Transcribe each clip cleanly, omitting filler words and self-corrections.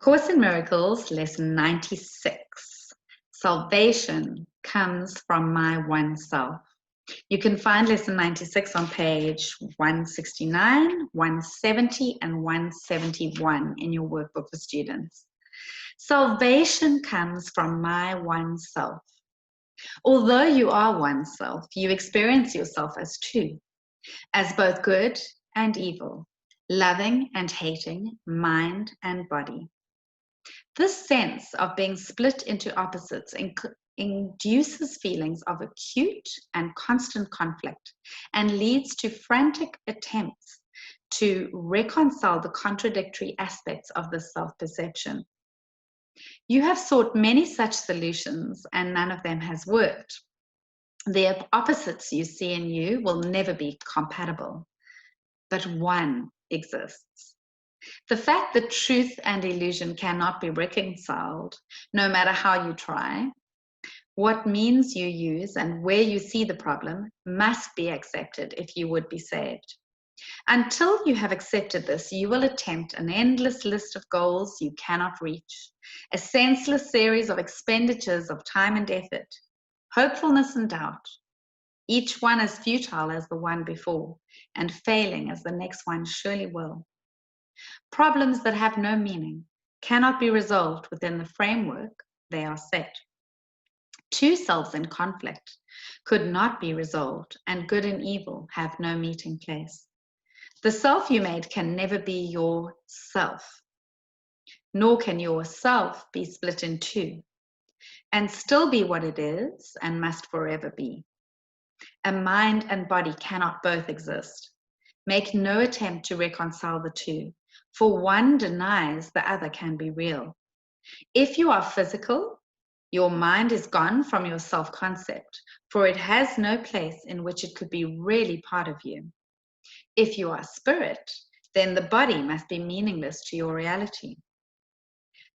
Course in Miracles, lesson 96. Salvation comes from my one self. You can find lesson 96 on page 169, 170, and 171 in your workbook for students. Salvation comes from my one self. Although you are one self, you experience yourself as two, as both good and evil, loving and hating, mind and body. This sense of being split into opposites induces feelings of acute and constant conflict and leads to frantic attempts to reconcile the contradictory aspects of the self-perception. You have sought many such solutions and none of them has worked. The opposites you see in you will never be compatible, but one exists. The fact that truth and illusion cannot be reconciled, no matter how you try, what means you use and where you see the problem must be accepted if you would be saved. Until you have accepted this, you will attempt an endless list of goals you cannot reach, a senseless series of expenditures of time and effort, hopefulness and doubt, each one as futile as the one before, and failing as the next one surely will. Problems that have no meaning cannot be resolved within the framework they are set. Two selves in conflict could not be resolved, and good and evil have no meeting place. The self you made can never be your self, nor can your self be split in two, and still be what it is and must forever be. A mind and body cannot both exist. Make no attempt to reconcile the two, for one denies the other can be real. If you are physical, your mind is gone from your self-concept, for it has no place in which it could be really part of you. If you are spirit, then the body must be meaningless to your reality.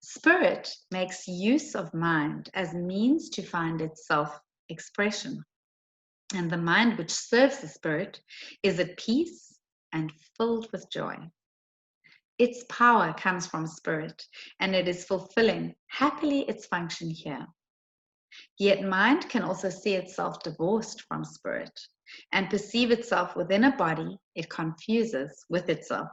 Spirit makes use of mind as means to find its self-expression, and the mind which serves the spirit is at peace and filled with joy. Its power comes from spirit, and it is fulfilling happily its function here. Yet mind can also see itself divorced from spirit and perceive itself within a body it confuses with itself.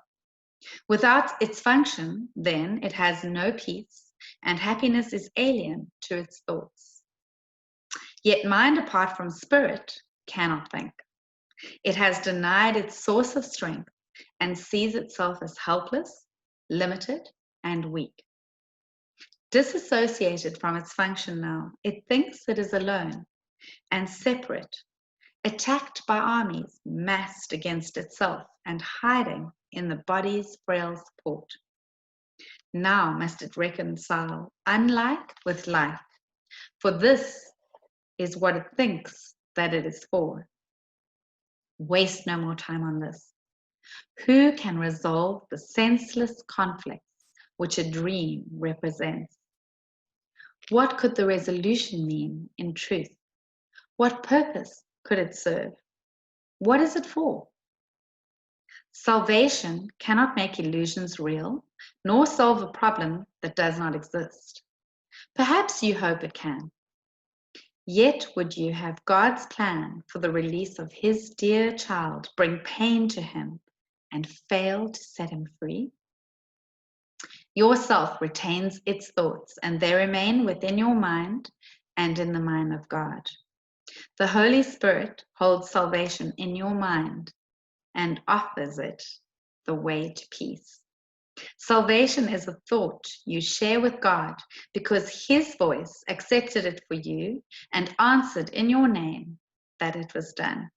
Without its function, then, it has no peace, and happiness is alien to its thoughts. Yet mind apart from spirit cannot think. It has denied its source of strength and sees itself as helpless, limited, and weak. Disassociated from its function now, it thinks it is alone and separate, attacked by armies massed against itself and hiding in the body's frail support. Now must it reconcile unlike with like, for this is what it thinks that it is for. Waste no more time on this. Who can resolve the senseless conflicts which a dream represents? What could the resolution mean in truth? What purpose could it serve? What is it for? Salvation cannot make illusions real, nor solve a problem that does not exist. Perhaps you hope it can. Yet would you have God's plan for the release of his dear child bring pain to him and fail to set him free? Yourself retains its thoughts, and they remain within your mind and in the mind of God. The Holy Spirit holds salvation in your mind and offers it the way to peace. Salvation is a thought you share with God because his voice accepted it for you and answered in your name that it was done.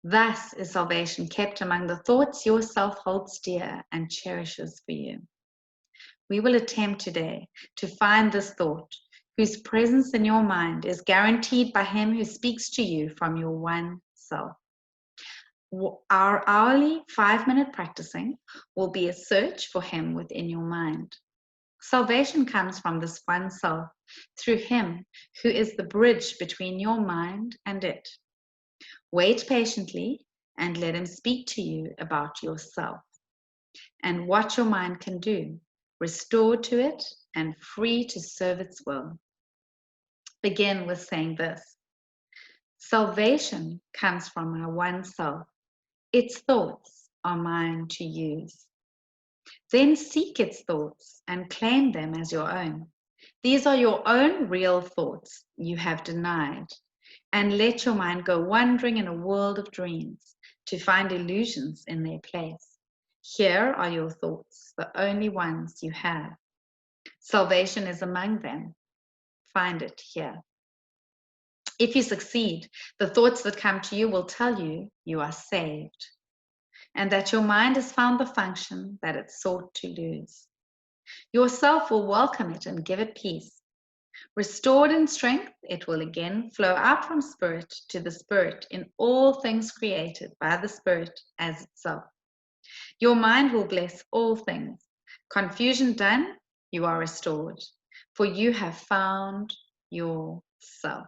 Thus is salvation kept among the thoughts yourself holds dear and cherishes for you. We will attempt today to find this thought whose presence in your mind is guaranteed by him who speaks to you from your one self. Our hourly 5-minute practicing will be a search for him within your mind. Salvation comes from this one self through him who is the bridge between your mind and it. Wait patiently and let him speak to you about yourself and what your mind can do restored to it, and free to serve its will. Begin with saying this: salvation comes from my one self. Its thoughts are mine to use. Then seek its thoughts and claim them as your own. These are your own real thoughts you have denied, and let your mind go wandering in a world of dreams to find illusions in their place. Here are your thoughts, the only ones you have. Salvation is among them. Find it here. If you succeed, the thoughts that come to you will tell you you are saved, and that your mind has found the function that it sought to lose. Yourself will welcome it and give it peace. Restored in strength, it will again flow out from spirit to the spirit in all things created by the spirit as itself. Your mind will bless all things. Confusion done, you are restored, for you have found yourself.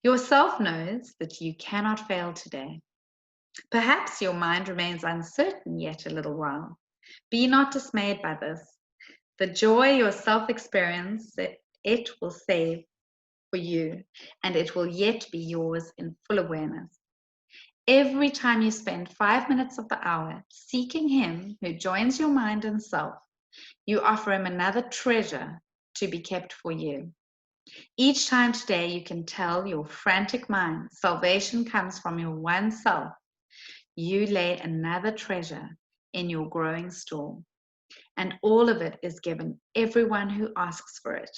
Yourself knows that you cannot fail today. Perhaps your mind remains uncertain yet a little while. Be not dismayed by this. The joy yourself experience, it will save for you, and it will yet be yours in full awareness. Every time you spend 5 minutes of the hour seeking Him who joins your mind and self, you offer Him another treasure to be kept for you. Each time today you can tell your frantic mind salvation comes from your one self. You lay another treasure in your growing store, and all of it is given everyone who asks for it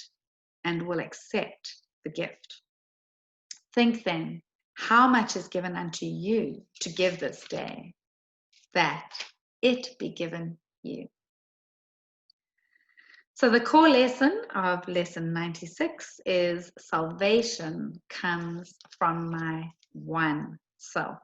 and will accept the gift. Think then, how much is given unto you to give this day, that it be given you. So the core lesson of lesson 96 is salvation comes from my one self.